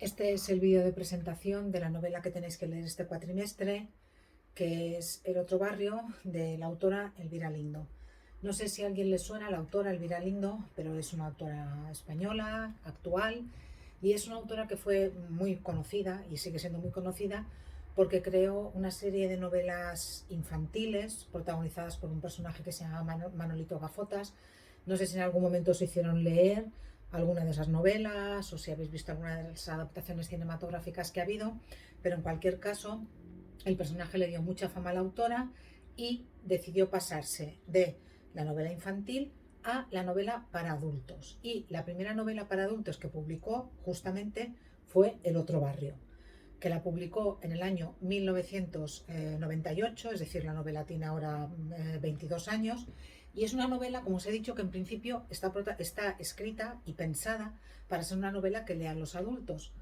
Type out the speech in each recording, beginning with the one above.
Este es el vídeo de presentación de la novela que tenéis que leer este cuatrimestre, que es El otro barrio, de la autora Elvira Lindo. No sé si a alguien le suena la autora Elvira Lindo, pero es una autora española, actual, y es una autora que fue muy conocida y sigue siendo muy conocida porque creó una serie de novelas infantiles protagonizadas por un personaje que se llama Manolito Gafotas. No sé si en algún momento os hicieron leer alguna de esas novelas o si habéis visto alguna de las adaptaciones cinematográficas que ha habido, pero en cualquier caso el personaje le dio mucha fama a la autora y decidió pasarse de la novela infantil a la novela para adultos. Y la primera novela para adultos que publicó justamente fue El otro barrio, que la publicó en el año 1998, es decir, la novela tiene ahora 22 años, y es una novela, como os he dicho, que en principio está escrita y pensada para ser una novela que lean los adultos.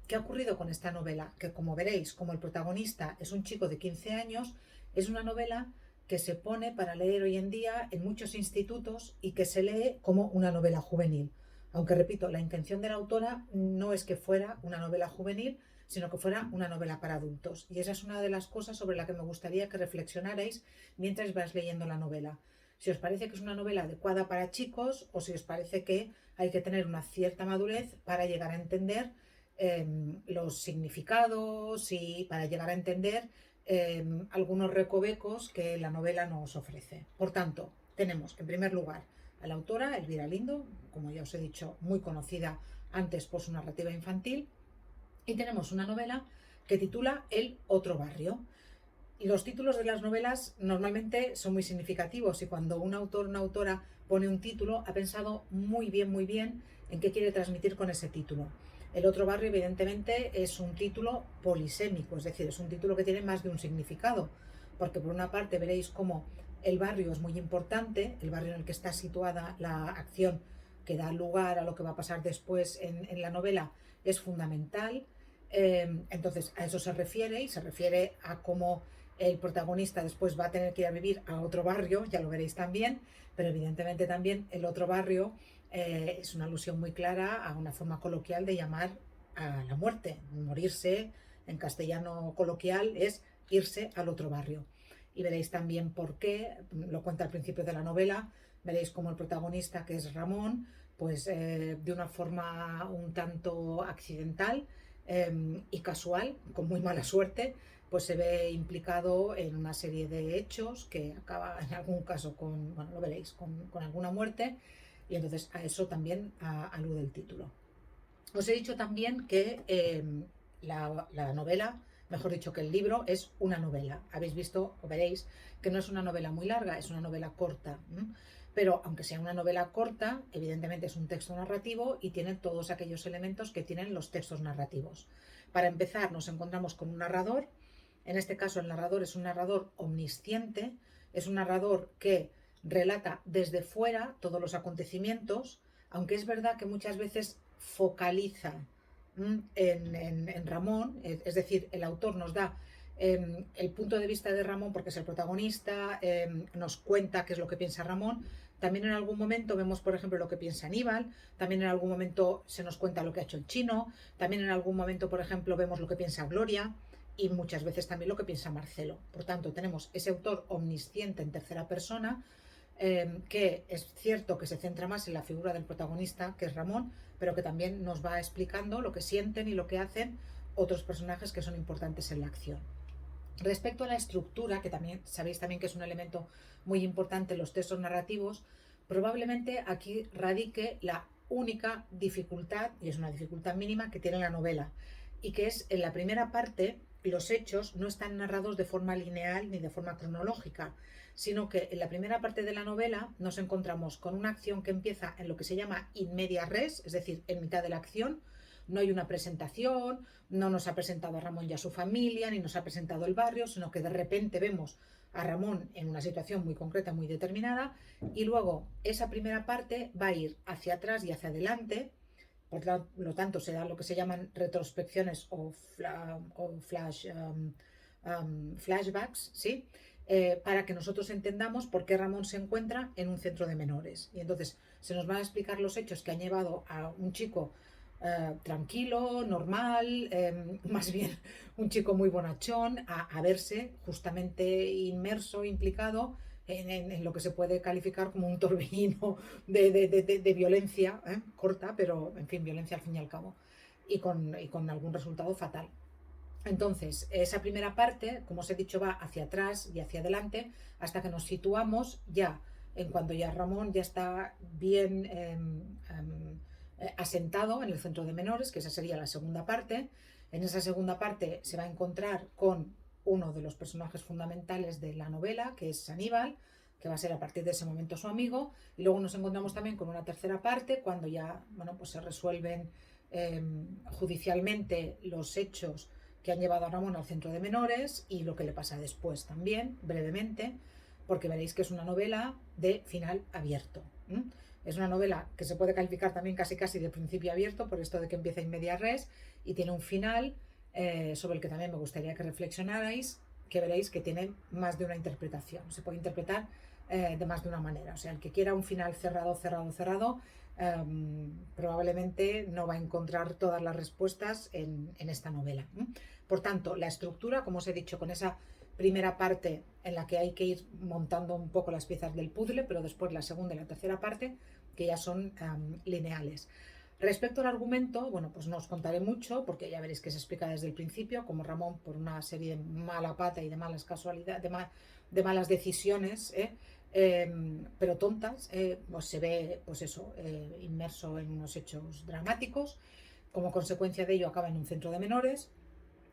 ¿Qué ha ocurrido con esta novela? Que como veréis, como el protagonista es un chico de 15 años, es una novela que se pone para leer hoy en día en muchos institutos y que se lee como una novela juvenil. Aunque repito, la intención de la autora no es que fuera una novela juvenil, sino que fuera una novela para adultos. Y esa es una de las cosas sobre la que me gustaría que reflexionarais mientras vais leyendo la novela. Si os parece que es una novela adecuada para chicos o si os parece que hay que tener una cierta madurez para llegar a entender los significados y para llegar a entender algunos recovecos que la novela nos ofrece. Por tanto, tenemos en primer lugar a la autora Elvira Lindo, como ya os he dicho, muy conocida antes por su narrativa infantil, y tenemos una novela que titula El otro barrio. Los títulos de las novelas normalmente son muy significativos y cuando un autor o una autora pone un título ha pensado muy bien en qué quiere transmitir con ese título. El otro barrio evidentemente es un título polisémico, es decir, es un título que tiene más de un significado, porque por una parte veréis cómo el barrio es muy importante, el barrio en el que está situada la acción que da lugar a lo que va a pasar después en la novela es fundamental. Entonces a eso se refiere y se refiere a cómo el protagonista después va a tener que ir a vivir a otro barrio, ya lo veréis también, pero evidentemente también el otro barrio es una alusión muy clara a una forma coloquial de llamar a la muerte. Morirse en castellano coloquial es irse al otro barrio. Y veréis también por qué, lo cuenta al principio de la novela, veréis como el protagonista, que es Ramón, pues de una forma un tanto accidental y casual, con muy mala suerte, pues se ve implicado en una serie de hechos que acaba en algún caso con, bueno, lo veréis, con alguna muerte, y entonces a eso también alude el título. Os he dicho también que la novela, mejor dicho que el libro, es una novela. Habéis visto, o veréis, que no es una novela muy larga, es una novela corta. Pero aunque sea una novela corta, evidentemente es un texto narrativo y tiene todos aquellos elementos que tienen los textos narrativos. Para empezar, nos encontramos con un narrador. En este caso, el narrador es un narrador omnisciente, es un narrador que relata desde fuera todos los acontecimientos, aunque es verdad que muchas veces focaliza en Ramón, es decir, el autor nos da el punto de vista de Ramón porque es el protagonista, nos cuenta qué es lo que piensa Ramón. También en algún momento vemos, por ejemplo, lo que piensa Aníbal, también en algún momento se nos cuenta lo que ha hecho el chino, también en algún momento, por ejemplo, vemos lo que piensa Gloria y muchas veces también lo que piensa Marcelo. Por tanto, tenemos ese autor omnisciente en tercera persona, que es cierto que se centra más en la figura del protagonista, que es Ramón, pero que también nos va explicando lo que sienten y lo que hacen otros personajes que son importantes en la acción. Respecto a la estructura, que también sabéis también que es un elemento muy importante en los textos narrativos, probablemente aquí radique la única dificultad, y es una dificultad mínima, que tiene la novela, y que es en la primera parte los hechos no están narrados de forma lineal ni de forma cronológica, sino que en la primera parte de la novela nos encontramos con una acción que empieza en lo que se llama in media res, es decir, en mitad de la acción. No hay una presentación, no nos ha presentado a Ramón y a su familia, ni nos ha presentado el barrio, sino que de repente vemos a Ramón en una situación muy concreta, muy determinada, y luego esa primera parte va a ir hacia atrás y hacia adelante. Por lo tanto, se dan lo que se llaman retrospecciones o flashbacks, ¿sí? Para que nosotros entendamos por qué Ramón se encuentra en un centro de menores. Y entonces se nos van a explicar los hechos que han llevado a un chico tranquilo, normal, más bien un chico muy bonachón, a verse justamente inmerso, implicado en lo que se puede calificar como un torbellino de violencia, corta, pero en fin, violencia al fin y al cabo, y con algún resultado fatal. Entonces, esa primera parte, como os he dicho, va hacia atrás y hacia adelante hasta que nos situamos ya en cuando ya Ramón ya está bien asentado en el centro de menores, que esa sería la segunda parte. En esa segunda parte se va a encontrar con uno de los personajes fundamentales de la novela, que es Aníbal, que va a ser a partir de ese momento su amigo, y luego nos encontramos también con una tercera parte cuando ya, bueno, pues se resuelven judicialmente los hechos que han llevado a Ramón al centro de menores y lo que le pasa después también, brevemente, porque veréis que es una novela de final abierto. Es una novela que se puede calificar también casi casi de principio abierto, por esto de que empieza in media res, y tiene un final sobre el que también me gustaría que reflexionarais, que veréis que tiene más de una interpretación. Se puede interpretar de más de una manera. O sea, el que quiera un final cerrado, cerrado, cerrado, probablemente no va a encontrar todas las respuestas en esta novela. Por tanto, la estructura, como os he dicho, con esa primera parte en la que hay que ir montando un poco las piezas del puzzle, pero después la segunda y la tercera parte, que ya son lineales. Respecto al argumento, bueno, pues no os contaré mucho, porque ya veréis que se explica desde el principio, como Ramón, por una serie de mala pata y de malas casualidades, de malas decisiones, pero tontas, pues se ve, pues eso, inmerso en unos hechos dramáticos. Como consecuencia de ello acaba en un centro de menores,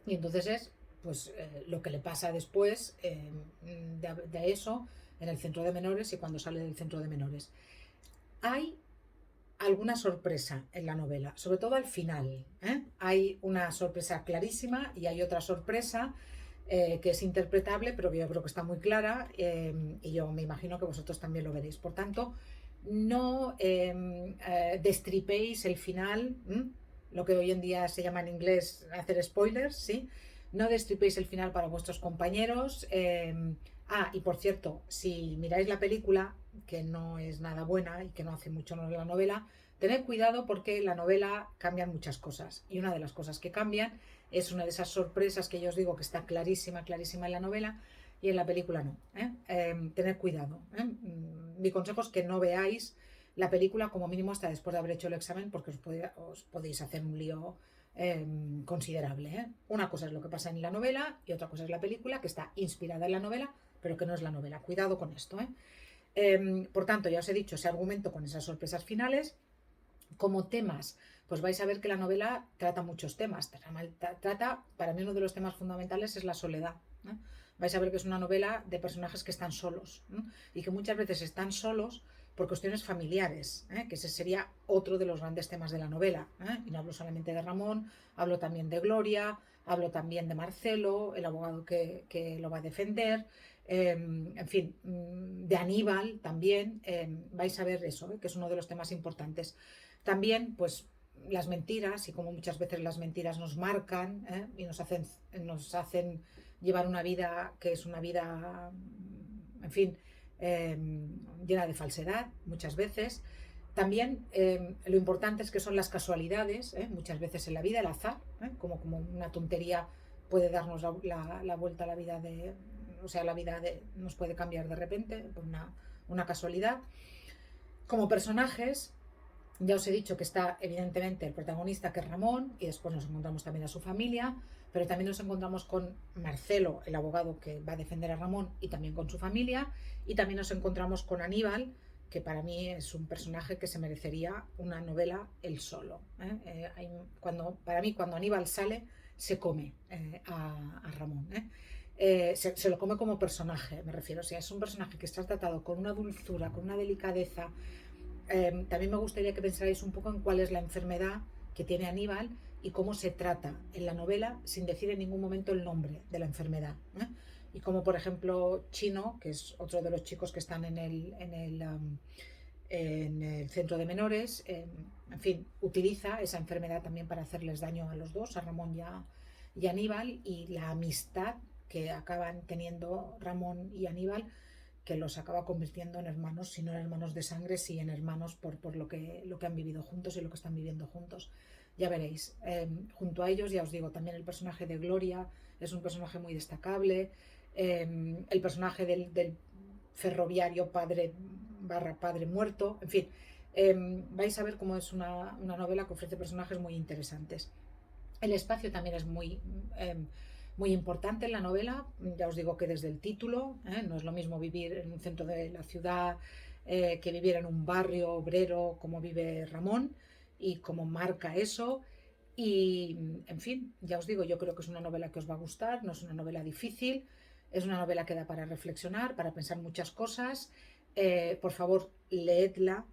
y entonces es pues lo que le pasa después de eso en el centro de menores y cuando sale del centro de menores. Hay alguna sorpresa en la novela, sobre todo al final. Hay una sorpresa clarísima y hay otra sorpresa que es interpretable, pero que yo creo que está muy clara, y yo me imagino que vosotros también lo veréis. Por tanto, no destripéis el final, lo que hoy en día se llama en inglés hacer spoilers, ¿sí? No destripéis el final para vuestros compañeros. Y por cierto, si miráis la película, que no es nada buena y que no hace mucho en la novela, tened cuidado porque la novela cambia muchas cosas. Y una de las cosas que cambian es una de esas sorpresas que yo os digo que está clarísima, clarísima en la novela y en la película no. Tened cuidado. Mi consejo es que no veáis la película como mínimo hasta después de haber hecho el examen porque os podéis hacer un lío considerable. Una cosa es lo que pasa en la novela y otra cosa es la película que está inspirada en la novela pero que no es la novela. Cuidado con esto. Por tanto, ya os he dicho ese argumento con esas sorpresas finales. Como temas, pues vais a ver que la novela trata muchos temas. Trata, para mí uno de los temas fundamentales es la soledad. Vais a ver que es una novela de personajes que están solos y que muchas veces están solos por cuestiones familiares, que ese sería otro de los grandes temas de la novela. Y no hablo solamente de Ramón, hablo también de Gloria, hablo también de Marcelo, el abogado que lo va a defender, en fin, de Aníbal también. Vais a ver eso, que es uno de los temas importantes. También, pues, las mentiras, y como muchas veces las mentiras nos marcan y nos hacen llevar una vida que es una vida, en fin, eh, llena de falsedad muchas veces. También lo importante es que son las casualidades, muchas veces en la vida, el azar, como una tontería puede darnos la vuelta a la vida o sea, la vida nos puede cambiar de repente por una casualidad. Como personajes, ya os he dicho que está evidentemente el protagonista, que es Ramón, y después nos encontramos también a su familia, pero también nos encontramos con Marcelo, el abogado que va a defender a Ramón, y también con su familia, y también nos encontramos con Aníbal, que para mí es un personaje que se merecería una novela él solo. Para mí, cuando Aníbal sale, se come a Ramón. Se lo come como personaje, me refiero. O sea, es un personaje que está tratado con una dulzura, con una delicadeza. También me gustaría que pensarais un poco en cuál es la enfermedad que tiene Aníbal y cómo se trata en la novela sin decir en ningún momento el nombre de la enfermedad. Y como por ejemplo Chino, que es otro de los chicos que están en el centro de menores, en fin, utiliza esa enfermedad también para hacerles daño a los dos, a Ramón y a Aníbal, y la amistad que acaban teniendo Ramón y Aníbal, que los acaba convirtiendo en hermanos, si no en hermanos de sangre, sí en hermanos por lo que han vivido juntos y lo que están viviendo juntos. ya veréis. Junto a ellos, ya os digo, también el personaje de Gloria es un personaje muy destacable. El personaje del ferroviario padre barra padre muerto, en fin, vais a ver cómo es una novela que ofrece personajes muy interesantes. El espacio también es muy importante en la novela. Ya os digo que desde el título, no es lo mismo vivir en un centro de la ciudad que vivir en un barrio obrero como vive Ramón y cómo marca eso. Y, en fin, ya os digo, yo creo que es una novela que os va a gustar, no es una novela difícil, es una novela que da para reflexionar, para pensar muchas cosas. Por favor, leedla,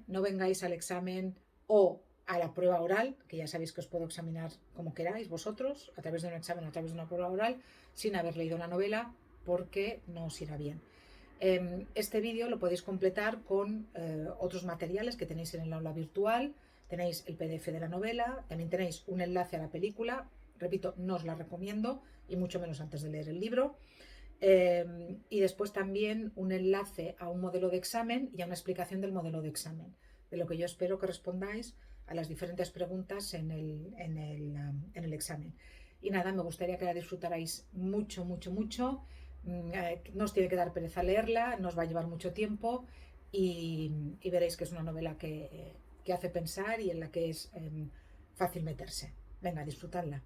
no vengáis al examen o a la prueba oral, que ya sabéis que os puedo examinar como queráis vosotros, a través de un examen o a través de una prueba oral, sin haber leído la novela, porque no os irá bien. Este vídeo lo podéis completar con otros materiales que tenéis en el aula virtual. Tenéis el PDF de la novela, también tenéis un enlace a la película. Repito, no os la recomiendo, y mucho menos antes de leer el libro. Y después también un enlace a un modelo de examen y a una explicación del modelo de examen, de lo que yo espero que respondáis a las diferentes preguntas en el examen. Y nada, me gustaría que la disfrutarais mucho, mucho, mucho. No os tiene que dar pereza leerla, no os va a llevar mucho tiempo y veréis que es una novela que hace pensar y en la que es fácil meterse. Venga, disfrutadla.